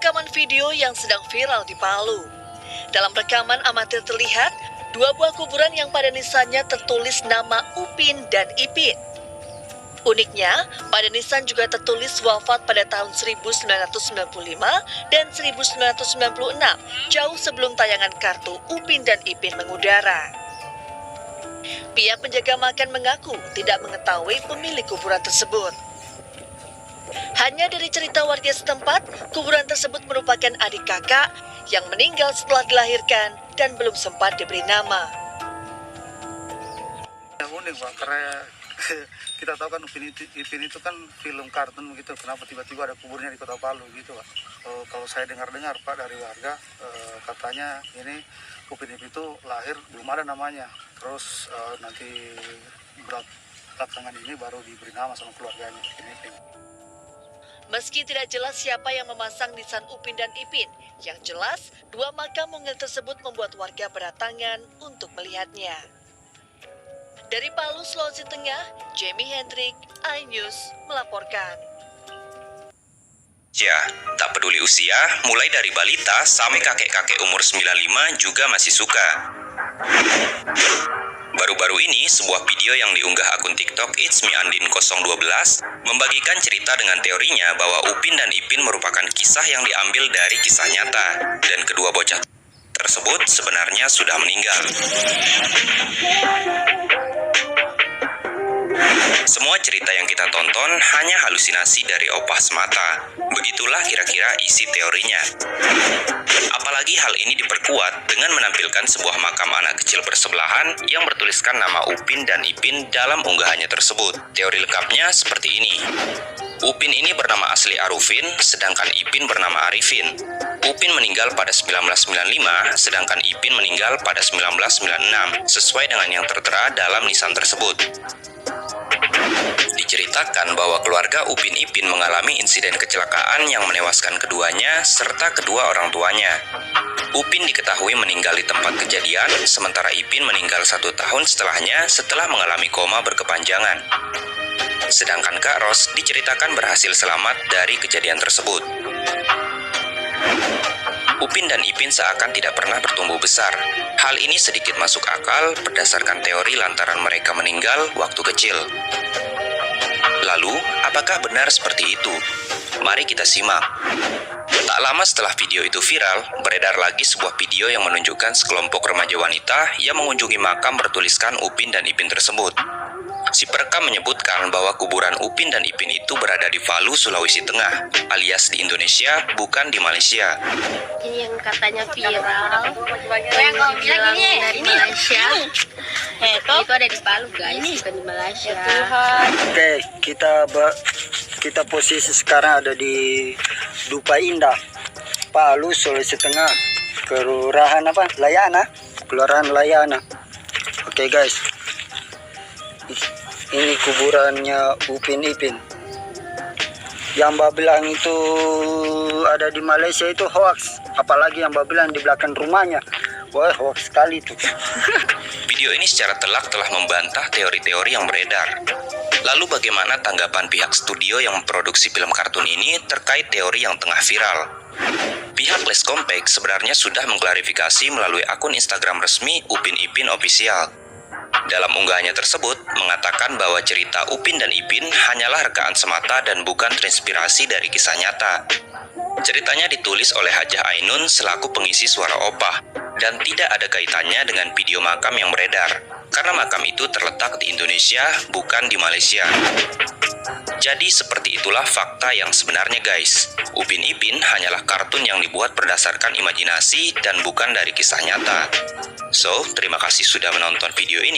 rekaman video yang sedang viral di Palu. Dalam rekaman amatir terlihat dua buah kuburan yang pada nisannya tertulis nama Upin dan Ipin. Uniknya, pada nisan juga tertulis wafat pada tahun 1995 dan 1996, jauh sebelum tayangan kartu Upin dan Ipin mengudara. Pihak penjaga makam mengaku tidak mengetahui pemilik kuburan tersebut. Hanya dari cerita warga setempat, kuburan tersebut merupakan adik kakak yang meninggal setelah dilahirkan dan belum sempat diberi nama. Yang unik Pak, karena kita tahu kan Upin itu kan film kartun begitu. Kenapa tiba-tiba ada kuburnya di Kota Palu gitu Pak? Kalau saya dengar-dengar Pak dari warga, katanya ini Upin itu lahir belum ada namanya. Terus nanti belakangan ini baru diberi nama sama keluarganya. Meski tidak jelas siapa yang memasang nisan Upin dan Ipin, yang jelas dua makam mungil tersebut membuat warga berdatangan untuk melihatnya. Dari Palu, Sulawesi Tengah, Jamie Hendrik, iNews melaporkan. Ya, tak peduli usia, mulai dari balita sampai kakek-kakek umur 95 juga masih suka. Baru-baru ini, sebuah video yang diunggah akun TikTok It's Me Andin 012 membagikan cerita dengan teorinya bahwa Upin dan Ipin merupakan kisah yang diambil dari kisah nyata, dan kedua bocah tersebut sebenarnya sudah meninggal. Semua cerita yang kita tonton hanya halusinasi dari opah semata. Begitulah kira-kira isi teorinya. Apalagi hal ini diperkuat dengan menampilkan sebuah makam anak kecil bersebelahan yang bertuliskan nama Upin dan Ipin dalam unggahannya tersebut. Teori lengkapnya seperti ini. Upin ini bernama asli Arufin, sedangkan Ipin bernama Arifin. Upin meninggal pada 1995, sedangkan Ipin meninggal pada 1996, sesuai dengan yang tertera dalam nisan tersebut. Diceritakan bahwa keluarga Upin Ipin mengalami insiden kecelakaan yang menewaskan keduanya serta kedua orang tuanya. Upin diketahui meninggal di tempat kejadian, sementara Ipin meninggal 1 tahun setelahnya setelah mengalami koma berkepanjangan. Sedangkan Kak Ros diceritakan berhasil selamat dari kejadian tersebut. Upin dan Ipin seakan tidak pernah bertumbuh besar. Hal ini sedikit masuk akal berdasarkan teori lantaran mereka meninggal waktu kecil. Lalu, apakah benar seperti itu? Mari kita simak. Tak lama setelah video itu viral, beredar lagi sebuah video yang menunjukkan sekelompok remaja wanita yang mengunjungi makam bertuliskan Upin dan Ipin tersebut. Si perekam menyebutkan bahwa kuburan Upin dan Ipin itu berada di Palu, Sulawesi Tengah, alias di Indonesia, bukan di Malaysia. Ini yang katanya viral, yang bilang dari Malaysia, itu ada di Palu guys, bukan di Malaysia. Oke, kita posisi sekarang ada di Dupa Indah, Palu, Sulawesi Tengah, Kelurahan apa? Layana, Kelurahan Layana. Oke guys. Ini kuburannya Upin Ipin. Yang Mbak bilang itu ada di Malaysia itu hoax. Apalagi yang Mbak bilang di belakang rumahnya. Wah, hoax sekali tuh. Video ini secara telak telah membantah teori-teori yang beredar. Lalu bagaimana tanggapan pihak studio yang memproduksi film kartun ini terkait teori yang tengah viral? Pihak Les Compact sebenarnya sudah mengklarifikasi melalui akun Instagram resmi Upin Ipin Official. Dalam unggahannya tersebut, mengatakan bahwa cerita Upin dan Ipin hanyalah rekaan semata dan bukan terinspirasi dari kisah nyata. Ceritanya ditulis oleh Hajah Ainun selaku pengisi suara opah, dan tidak ada kaitannya dengan video makam yang beredar, karena makam itu terletak di Indonesia, bukan di Malaysia. Jadi seperti itulah fakta yang sebenarnya guys. Upin Ipin hanyalah kartun yang dibuat berdasarkan imajinasi dan bukan dari kisah nyata. So, terima kasih sudah menonton video ini.